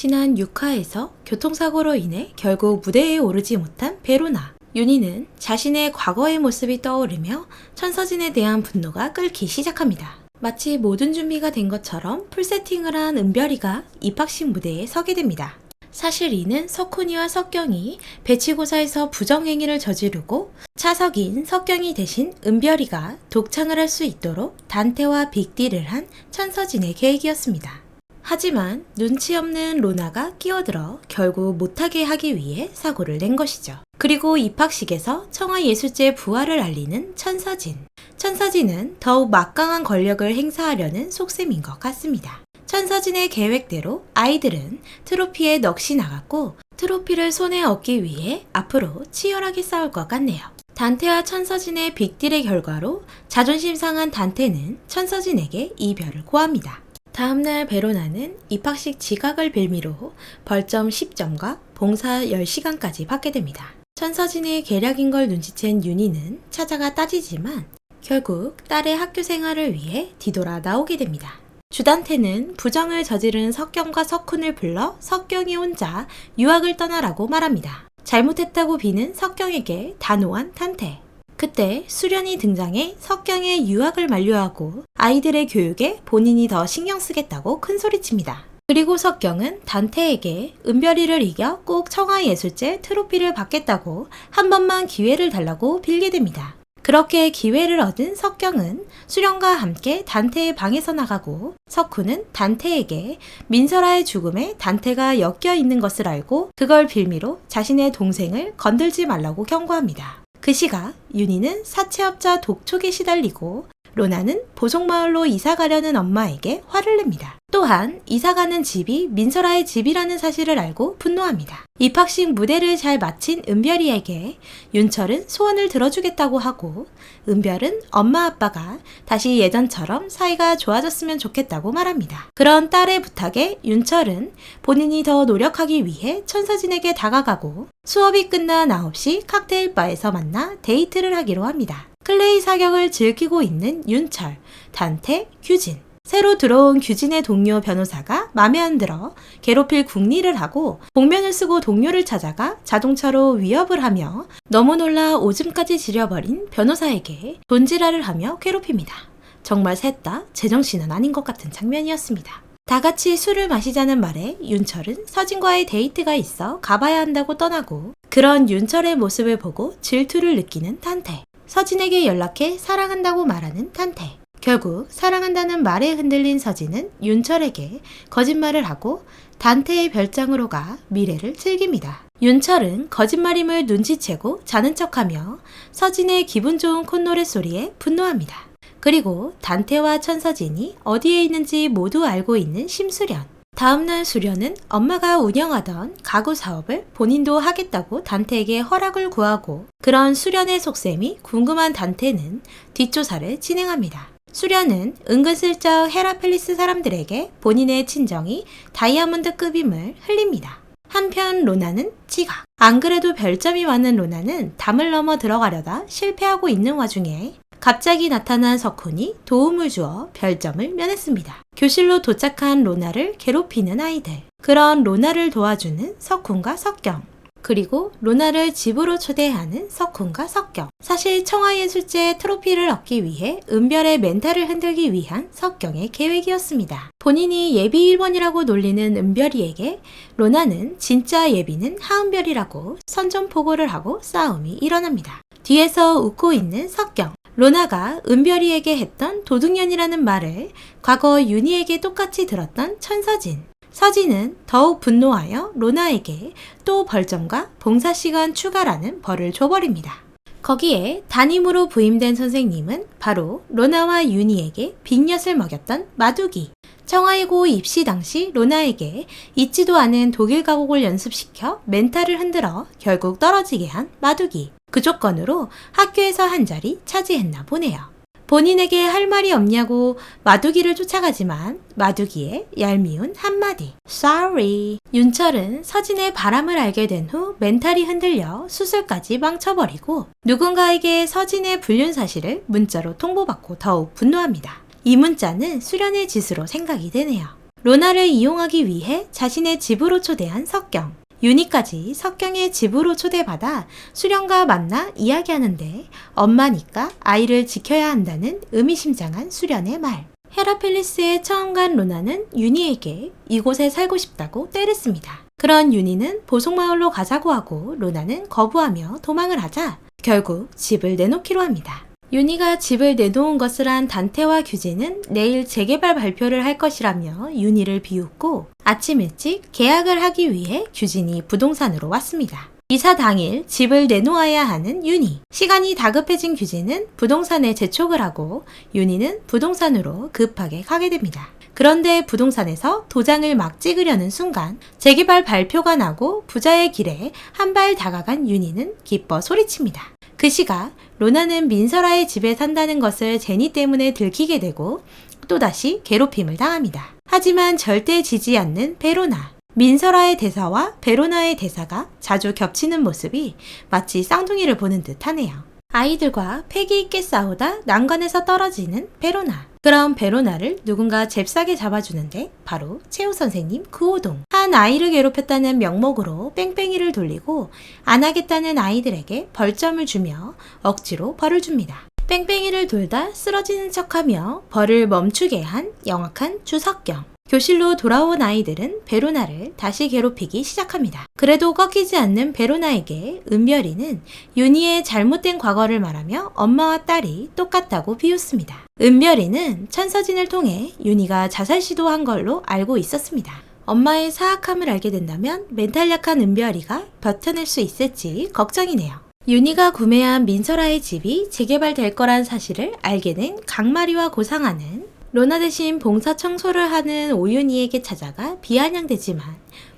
지난 6화에서 교통사고로 인해 결국 무대에 오르지 못한 베로나. 윤희는 자신의 과거의 모습이 떠오르며 천서진에 대한 분노가 끓기 시작합니다. 마치 모든 준비가 된 것처럼 풀세팅을 한 은별이가 입학식 무대에 서게 됩니다. 사실 이는 석훈이와 석경이 배치고사에서 부정행위를 저지르고 차석인 석경이 대신 은별이가 독창을 할 수 있도록 단테와 빅딜을 한 천서진의 계획이었습니다. 하지만 눈치 없는 로나가 끼어들어 결국 못하게 하기 위해 사고를 낸 것이죠. 그리고 입학식에서 청아예술제 부활을 알리는 천서진. 천서진은 더욱 막강한 권력을 행사하려는 속셈인 것 같습니다. 천서진의 계획대로 아이들은 트로피에 넋이 나갔고 트로피를 손에 얻기 위해 앞으로 치열하게 싸울 것 같네요. 단테와 천서진의 빅딜의 결과로 자존심 상한 단테는 천서진에게 이별을 고합니다. 다음날 베로나는 입학식 지각을 빌미로 벌점 10점과 봉사 10시간까지 받게 됩니다. 천서진의 계략인 걸 눈치챈 윤희는 찾아가 따지지만 결국 딸의 학교 생활을 위해 뒤돌아 나오게 됩니다. 주단테는 부정을 저지른 석경과 석훈을 불러 석경이 혼자 유학을 떠나라고 말합니다. 잘못했다고 비는 석경에게 단호한 단테. 그때 수련이 등장해 석경의 유학을 만류하고 아이들의 교육에 본인이 더 신경 쓰겠다고 큰소리칩니다. 그리고 석경은 단테에게 은별이를 이겨 꼭 청아예술제 트로피를 받겠다고 한 번만 기회를 달라고 빌게 됩니다. 그렇게 기회를 얻은 석경은 수련과 함께 단테의 방에서 나가고 석훈은 단테에게 민설아의 죽음에 단테가 엮여 있는 것을 알고 그걸 빌미로 자신의 동생을 건들지 말라고 경고합니다. 그 시각 윤희는 사채업자 독촉에 시달리고 로나는 보송마을로 이사가려는 엄마에게 화를 냅니다. 또한 이사가는 집이 민설아의 집이라는 사실을 알고 분노합니다. 입학식 무대를 잘 마친 은별이에게 윤철은 소원을 들어주겠다고 하고 은별은 엄마 아빠가 다시 예전처럼 사이가 좋아졌으면 좋겠다고 말합니다. 그런 딸의 부탁에 윤철은 본인이 더 노력하기 위해 천서진에게 다가가고 수업이 끝난 9시 칵테일 바에서 만나 데이트를 하기로 합니다. 클레이 사격을 즐기고 있는 윤철, 단테, 규진. 새로 들어온 규진의 동료 변호사가 맘에 안 들어 괴롭힐 궁리를 하고 복면을 쓰고 동료를 찾아가 자동차로 위협을 하며 너무 놀라 오줌까지 지려버린 변호사에게 돈지랄을 하며 괴롭힙니다. 정말 셋 다 제정신은 아닌 것 같은 장면이었습니다. 다 같이 술을 마시자는 말에 윤철은 서진과의 데이트가 있어 가봐야 한다고 떠나고 그런 윤철의 모습을 보고 질투를 느끼는 단테. 서진에게 연락해 사랑한다고 말하는 단테. 결국 사랑한다는 말에 흔들린 서진은 윤철에게 거짓말을 하고 단테의 별장으로 가 미래를 즐깁니다. 윤철은 거짓말임을 눈치채고 자는 척하며 서진의 기분 좋은 콧노래 소리에 분노합니다. 그리고 단테와 천서진이 어디에 있는지 모두 알고 있는 심수련. 다음날 수련은 엄마가 운영하던 가구 사업을 본인도 하겠다고 단테에게 허락을 구하고 그런 수련의 속셈이 궁금한 단테는 뒷조사를 진행합니다. 수련은 은근슬쩍 헤라펠리스 사람들에게 본인의 친정이 다이아몬드급임을 흘립니다. 한편 로나는 지각. 안 그래도 별점이 많은 로나는 담을 넘어 들어가려다 실패하고 있는 와중에 갑자기 나타난 석훈이 도움을 주어 별점을 면했습니다. 교실로 도착한 로나를 괴롭히는 아이들. 그런 로나를 도와주는 석훈과 석경. 그리고 로나를 집으로 초대하는 석훈과 석경. 사실 청아예술제 트로피를 얻기 위해 은별의 멘탈을 흔들기 위한 석경의 계획이었습니다. 본인이 예비 1번이라고 놀리는 은별이에게 로나는 진짜 예비는 하은별이라고 선전포고를 하고 싸움이 일어납니다. 뒤에서 웃고 있는 석경. 로나가 은별이에게 했던 도둑년이라는 말을 과거 윤희에게 똑같이 들었던 천서진. 서진은 더욱 분노하여 로나에게 또 벌점과 봉사시간 추가라는 벌을 줘버립니다. 거기에 담임으로 부임된 선생님은 바로 로나와 윤희에게 빅엿을 먹였던 마두기. 청아예고 입시 당시 로나에게 잊지도 않은 독일 가곡을 연습시켜 멘탈을 흔들어 결국 떨어지게 한 마두기. 그 조건으로 학교에서 한 자리 차지했나 보네요. 본인에게 할 말이 없냐고 마두기를 쫓아가지만 마두기의 얄미운 한마디 Sorry. 윤철은 서진의 바람을 알게 된 후 멘탈이 흔들려 수술까지 망쳐버리고 누군가에게 서진의 불륜 사실을 문자로 통보받고 더욱 분노합니다. 이 문자는 수련의 짓으로 생각이 되네요. 로나를 이용하기 위해 자신의 집으로 초대한 석경. 윤희까지 석경의 집으로 초대받아 수련과 만나 이야기하는데 엄마니까 아이를 지켜야 한다는 의미심장한 수련의 말. 헤라펠리스에 처음 간 로나는 윤희에게 이곳에 살고 싶다고 때렸습니다. 그런 윤희는 보석마을로 가자고 하고 로나는 거부하며 도망을 하자 결국 집을 내놓기로 합니다. 윤희가 집을 내놓은 것을 안 단테와 규진은 내일 재개발 발표를 할 것이라며 윤희를 비웃고 아침 일찍 계약을 하기 위해 규진이 부동산으로 왔습니다. 이사 당일 집을 내놓아야 하는 윤희. 시간이 다급해진 규진은 부동산에 재촉을 하고 윤희는 부동산으로 급하게 가게 됩니다. 그런데 부동산에서 도장을 막 찍으려는 순간 재개발 발표가 나고 부자의 길에 한 발 다가간 윤희는 기뻐 소리칩니다. 그 시각 로나는 민설아의 집에 산다는 것을 제니 때문에 들키게 되고 또다시 괴롭힘을 당합니다. 하지만 절대 지지 않는 베로나. 민설아의 대사와 베로나의 대사가 자주 겹치는 모습이 마치 쌍둥이를 보는 듯 하네요. 아이들과 패기 있게 싸우다 난관에서 떨어지는 베로나. 그럼 베로나를 누군가 잽싸게 잡아주는데 바로 채우 선생님 구호동. 한 아이를 괴롭혔다는 명목으로 뺑뺑이를 돌리고 안 하겠다는 아이들에게 벌점을 주며 억지로 벌을 줍니다. 뺑뺑이를 돌다 쓰러지는 척하며 벌을 멈추게 한 영악한 주석경. 교실로 돌아온 아이들은 베로나를 다시 괴롭히기 시작합니다. 그래도 꺾이지 않는 베로나에게 은별이는 윤희의 잘못된 과거를 말하며 엄마와 딸이 똑같다고 비웃습니다. 은별이는 천서진을 통해 윤희가 자살 시도한 걸로 알고 있었습니다. 엄마의 사악함을 알게 된다면 멘탈 약한 은별이가 버텨낼 수 있을지 걱정이네요. 윤희가 구매한 민설아의 집이 재개발될 거란 사실을 알게 된 강마리와 고상하는 로나 대신 봉사 청소를 하는 오윤희에게 찾아가 비아냥대지만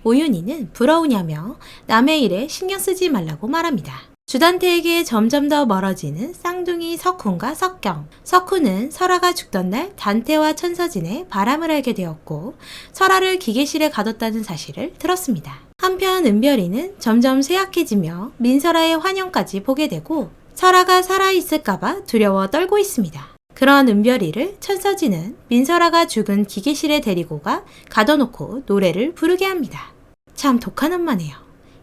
오윤희는 부러우냐며 남의 일에 신경 쓰지 말라고 말합니다. 주단태에게 점점 더 멀어지는 쌍둥이 석훈과 석경. 석훈은 설아가 죽던 날 단태와 천서진의 바람을 알게 되었고 설아를 기계실에 가뒀다는 사실을 들었습니다. 한편 은별이는 점점 쇠약해지며 민설아의 환영까지 보게 되고 설아가 살아있을까봐 두려워 떨고 있습니다. 그런 은별이를 천서진은 민설아가 죽은 기계실에 데리고 가 가둬놓고 노래를 부르게 합니다. 참 독한 엄마네요.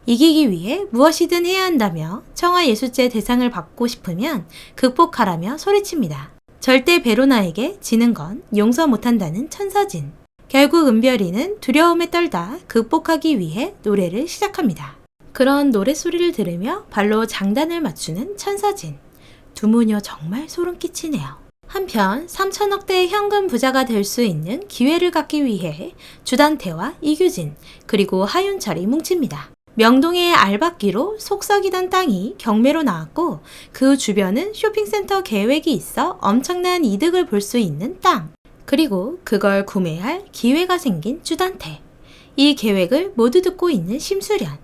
이기기 위해 무엇이든 해야 한다며 청아예술제 대상을 받고 싶으면 극복하라며 소리칩니다. 절대 베로나에게 지는 건 용서 못한다는 천서진. 결국 은별이는 두려움에 떨다 극복하기 위해 노래를 시작합니다. 그런 노랫소리를 들으며 발로 장단을 맞추는 천서진. 두 모녀 정말 소름 끼치네요. 한편 3천억대의 현금 부자가 될 수 있는 기회를 갖기 위해 주단태와 이규진 그리고 하윤철이 뭉칩니다. 명동의 알박기로 속썩이던 땅이 경매로 나왔고 그 주변은 쇼핑센터 계획이 있어 엄청난 이득을 볼 수 있는 땅. 그리고 그걸 구매할 기회가 생긴 주단태. 이 계획을 모두 듣고 있는 심수련.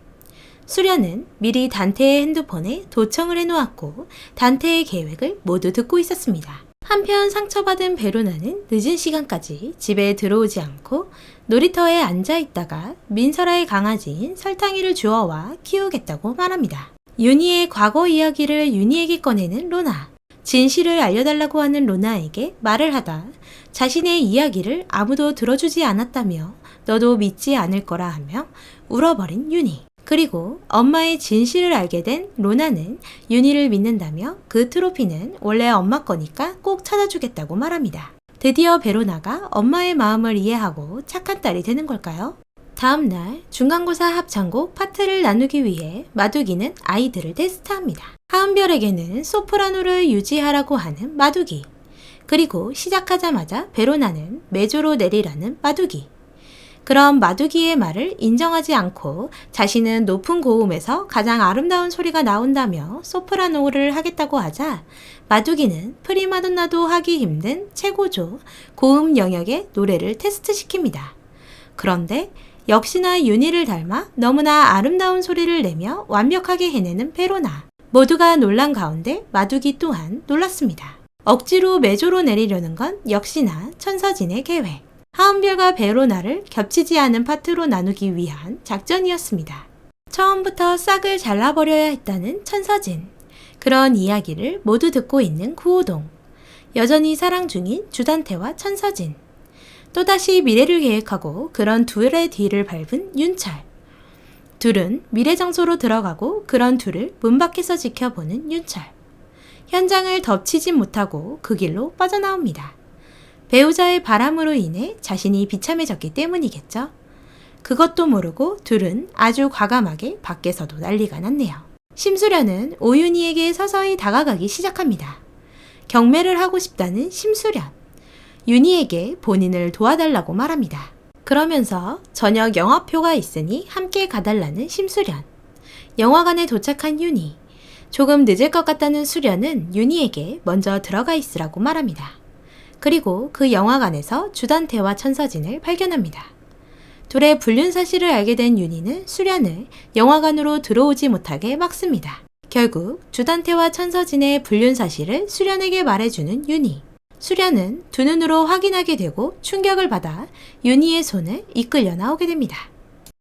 수련은 미리 단태의 핸드폰에 도청을 해놓았고 단태의 계획을 모두 듣고 있었습니다. 한편 상처받은 베로나는 늦은 시간까지 집에 들어오지 않고 놀이터에 앉아있다가 민설아의 강아지인 설탕이를 주워와 키우겠다고 말합니다. 윤희의 과거 이야기를 윤희에게 꺼내는 로나. 진실을 알려달라고 하는 로나에게 말을 하다 자신의 이야기를 아무도 들어주지 않았다며 너도 믿지 않을 거라 하며 울어버린 윤희. 그리고 엄마의 진실을 알게 된 로나는 윤희를 믿는다며 그 트로피는 원래 엄마 거니까 꼭 찾아주겠다고 말합니다. 드디어 베로나가 엄마의 마음을 이해하고 착한 딸이 되는 걸까요? 다음날 중간고사 합창곡 파트를 나누기 위해 마두기는 아이들을 테스트합니다. 하은별에게는 소프라노를 유지하라고 하는 마두기. 그리고 시작하자마자 베로나는 메조로 내리라는 마두기. 그럼 마두기의 말을 인정하지 않고 자신은 높은 고음에서 가장 아름다운 소리가 나온다며 소프라노를 하겠다고 하자 마두기는 프리마돈나도 하기 힘든 최고조 고음 영역의 노래를 테스트시킵니다. 그런데 역시나 윤희를 닮아 너무나 아름다운 소리를 내며 완벽하게 해내는 베로나. 모두가 놀란 가운데 마두기 또한 놀랐습니다. 억지로 메조로 내리려는 건 역시나 천서진의 계획. 하은별과 베로나를 겹치지 않은 파트로 나누기 위한 작전이었습니다. 처음부터 싹을 잘라버려야 했다는 천서진. 그런 이야기를 모두 듣고 있는 구호동. 여전히 사랑 중인 주단태와 천서진. 또다시 미래를 계획하고 그런 둘의 뒤를 밟은 윤철. 둘은 미래 장소로 들어가고 그런 둘을 문 밖에서 지켜보는 윤철. 현장을 덮치진 못하고 그 길로 빠져나옵니다. 배우자의 바람으로 인해 자신이 비참해졌기 때문이겠죠. 그것도 모르고 둘은 아주 과감하게 밖에서도 난리가 났네요. 심수련은 오윤희에게 서서히 다가가기 시작합니다. 경매를 하고 싶다는 심수련. 윤희에게 본인을 도와달라고 말합니다. 그러면서 저녁 영화표가 있으니 함께 가달라는 심수련. 영화관에 도착한 윤희. 조금 늦을 것 같다는 수련은 윤희에게 먼저 들어가 있으라고 말합니다. 그리고 그 영화관에서 주단태와 천서진을 발견합니다. 둘의 불륜 사실을 알게 된 윤희는 수련을 영화관으로 들어오지 못하게 막습니다. 결국 주단태와 천서진의 불륜 사실을 수련에게 말해주는 윤희. 수련은 두 눈으로 확인하게 되고 충격을 받아 윤희의 손을 이끌려 나오게 됩니다.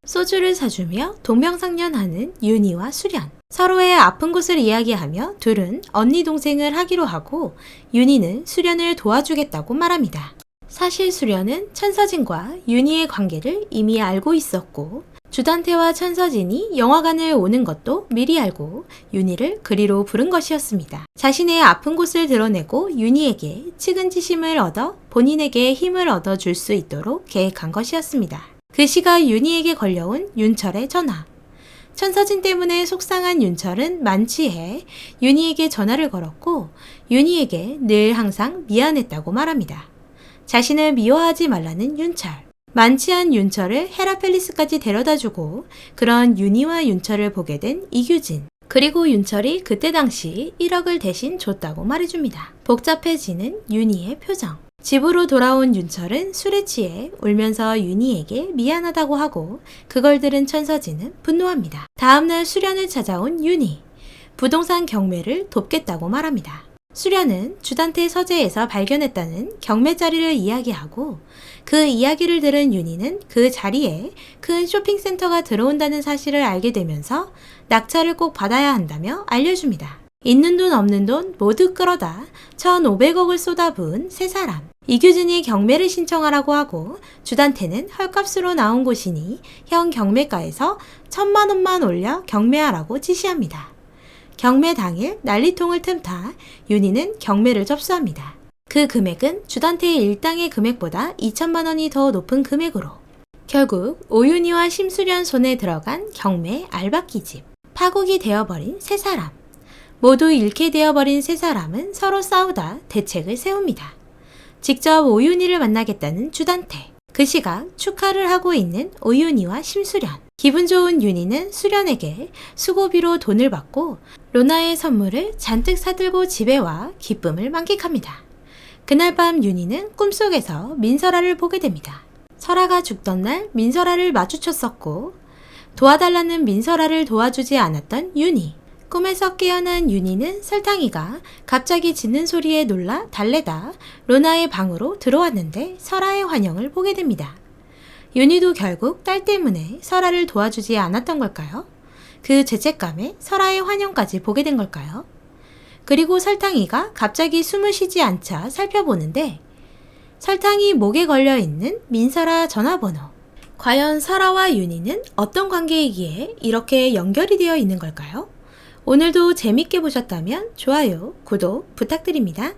소주를 사주며 동명상련하는 윤희와 수련. 서로의 아픈 곳을 이야기하며 둘은 언니 동생을 하기로 하고 윤희는 수련을 도와주겠다고 말합니다. 사실 수련은 천서진과 윤희의 관계를 이미 알고 있었고 주단태와 천서진이 영화관을 오는 것도 미리 알고 윤희를 그리로 부른 것이었습니다. 자신의 아픈 곳을 드러내고 윤희에게 측은지심을 얻어 본인에게 힘을 얻어줄 수 있도록 계획한 것이었습니다. 그 시각 윤희에게 걸려온 윤철의 전화. 천서진 때문에 속상한 윤철은 만취해 윤희에게 전화를 걸었고 윤희에게 늘 항상 미안했다고 말합니다. 자신을 미워하지 말라는 윤철. 만취한 윤철을 헤라펠리스까지 데려다주고 그런 윤희와 윤철을 보게 된 이규진. 그리고 윤철이 그때 당시 1억을 대신 줬다고 말해줍니다. 복잡해지는 윤희의 표정. 집으로 돌아온 윤철은 술에 취해 울면서 윤희에게 미안하다고 하고 그걸 들은 천서진은 분노합니다. 다음날 수련을 찾아온 윤희. 부동산 경매를 돕겠다고 말합니다. 수련은 주단태 서재에서 발견했다는 경매 자리를 이야기하고 그 이야기를 들은 윤희는 그 자리에 큰 쇼핑센터가 들어온다는 사실을 알게 되면서 낙찰을 꼭 받아야 한다며 알려줍니다. 있는 돈 없는 돈 모두 끌어다 1,500억을 쏟아부은 세 사람. 이규진이 경매를 신청하라고 하고 주단태는 헐값으로 나온 곳이니 형 경매가에서 1,000만 원만 올려 경매하라고 지시합니다. 경매 당일 난리통을 틈타 윤희는 경매를 접수합니다. 그 금액은 주단태의 일당의 금액보다 2천만 원이 더 높은 금액으로 결국 오윤희와 심수련 손에 들어간 경매 알박기집. 파국이 되어버린 세 사람. 모두 잃게 되어버린 세 사람은 서로 싸우다 대책을 세웁니다. 직접 오윤희를 만나겠다는 주단태. 그 시각 축하를 하고 있는 오윤희와 심수련. 기분 좋은 윤희는 수련에게 수고비로 돈을 받고 로나의 선물을 잔뜩 사들고 집에 와 기쁨을 만끽합니다. 그날 밤 윤희는 꿈속에서 민설아를 보게 됩니다. 설아가 죽던 날 민설아를 마주쳤었고 도와달라는 민설아를 도와주지 않았던 윤희. 꿈에서 깨어난 윤희는 설탕이가 갑자기 짖는 소리에 놀라 달래다 로나의 방으로 들어왔는데 설아의 환영을 보게 됩니다. 윤희도 결국 딸 때문에 설아를 도와주지 않았던 걸까요? 그 죄책감에 설아의 환영까지 보게 된 걸까요? 그리고 설탕이가 갑자기 숨을 쉬지 않자 살펴보는데 설탕이 목에 걸려있는 민설아 전화번호. 과연 설아와 윤희는 어떤 관계이기에 이렇게 연결이 되어 있는 걸까요? 오늘도 재밌게 보셨다면 좋아요, 구독 부탁드립니다.